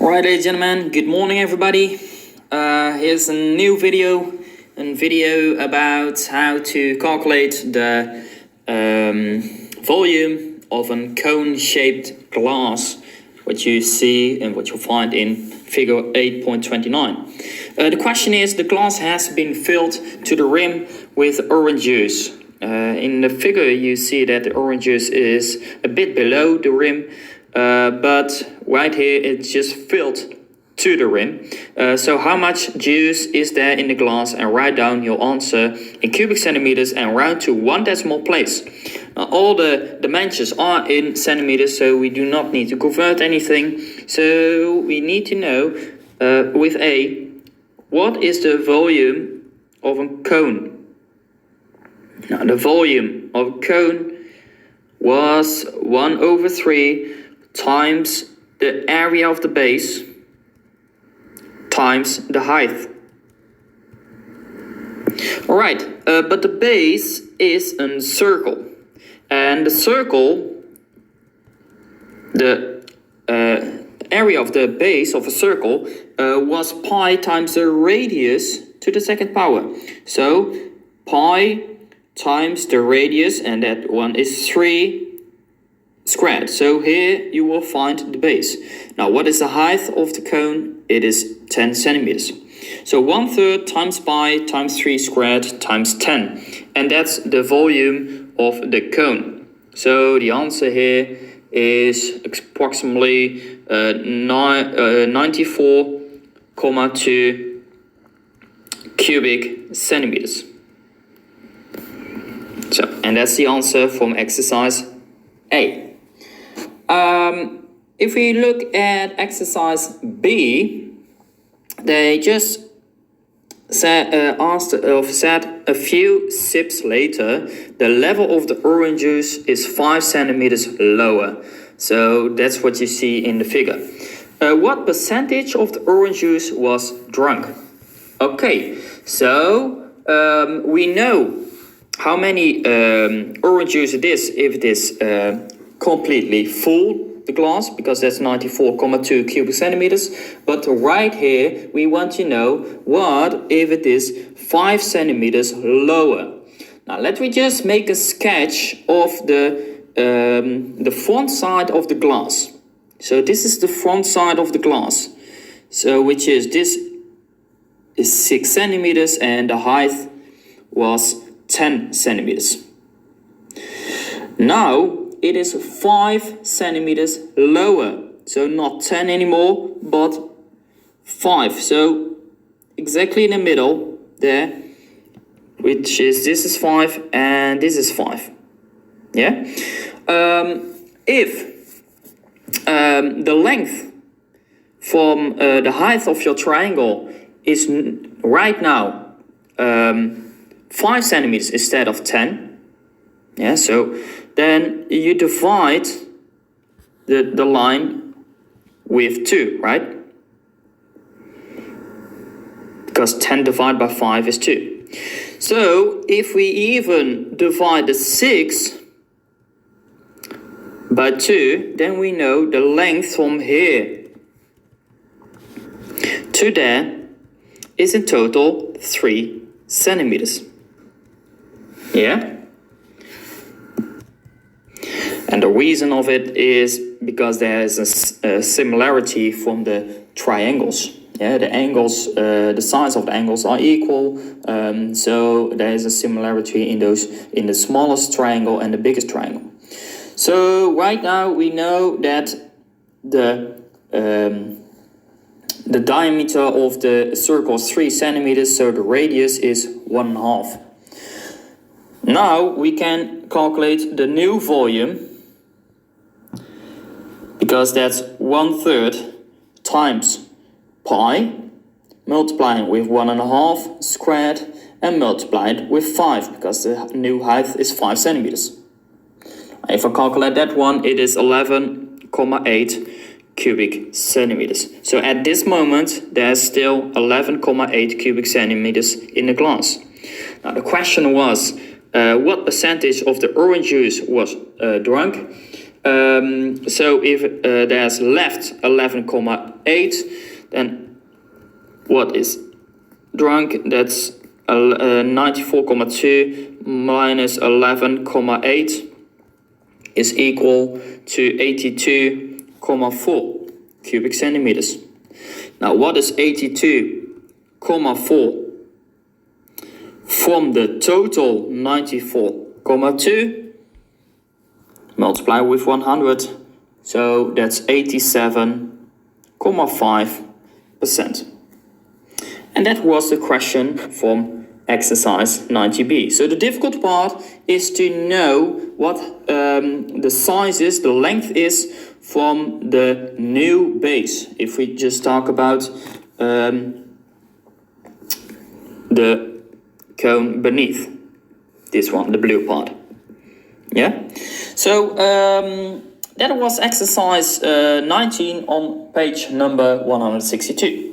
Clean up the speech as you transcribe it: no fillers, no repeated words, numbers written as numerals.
Alright, ladies and gentlemen, good morning everybody. Here's a new video, about how to calculate the volume of a cone-shaped glass, what you see and what you'll find in figure 8.29. The question is, the glass has been filled to the rim with orange juice. In the figure you see that the orange juice is a bit below the rim, but right here it's just filled to the rim. So how much juice is there in the glass, and write down your answer in cubic centimeters and round to one decimal place. Now, all the dimensions are in centimeters, so we do not need to convert anything. So we need to know with A, what is the volume of a cone? Now the volume of a cone was 1/3 times the area of the base times the height. Alright, but the base is a circle. And the circle, the area of the base of a circle was pi times the radius to the second power. So pi times the radius, and that one is 3 squared. So here you will find the base. Now what is the height of the cone? It is 10 centimeters. So 1/3 times pi times 3 squared times 10. And that's the volume of the cone. So the answer here is approximately 94,2 cubic centimeters. So, and that's the answer from exercise A. If we look at exercise B, they just said a few sips later, the level of the orange juice is 5 centimeters lower. So that's what you see in the figure. What percentage of the orange juice was drunk? Okay, so we know how many orange juice it is if it is completely full, the glass, because that's 94,2 cubic centimeters. But right here we want to know what if it is 5 centimeters lower. Now let me just make a sketch of the front side of the glass. So this is the front side of the glass, so which is, this is 6 centimeters and the height was 10 centimeters. Now it is 5 centimeters lower, so not 10 anymore, but 5. So exactly in the middle there, which is, this is 5 and this is 5. Yeah. If the length from the height of your triangle is right now 5 centimeters instead of 10, yeah, so then you divide the line with 2, right? Because 10 divided by 5 is 2. So if we even divide the 6 by 2, then we know the length from here to there is in total 3 centimeters. Yeah? And the reason of it is because there is a similarity from the triangles. Yeah, the angles, the size of the angles are equal. So there is a similarity in the smallest triangle and the biggest triangle. So right now we know that the diameter of the circle is 3 centimeters, so the radius is 1/2. Now we can calculate the new volume, because that's 1/3 times pi, multiplying with 1.5 squared, and multiplied with 5, because the new height is 5 centimeters. If I calculate that one, it is 11,8 cubic centimeters. So at this moment, there's still 11,8 cubic centimeters in the glass. Now the question was, what percentage of the orange juice was drunk? So if there's left 11,8, then what is drunk? That's 94,2 minus 11,8 is equal to 82,4 cubic centimeters. Now, what is 82,4 from the total 94,2? Multiply with 100, so that's 87,5%. And that was the question from exercise 90b. So the difficult part is to know what the size is, the length is from the new base. If we just talk about the cone beneath this one, the blue part. Yeah, so that was exercise 19 on page number 162.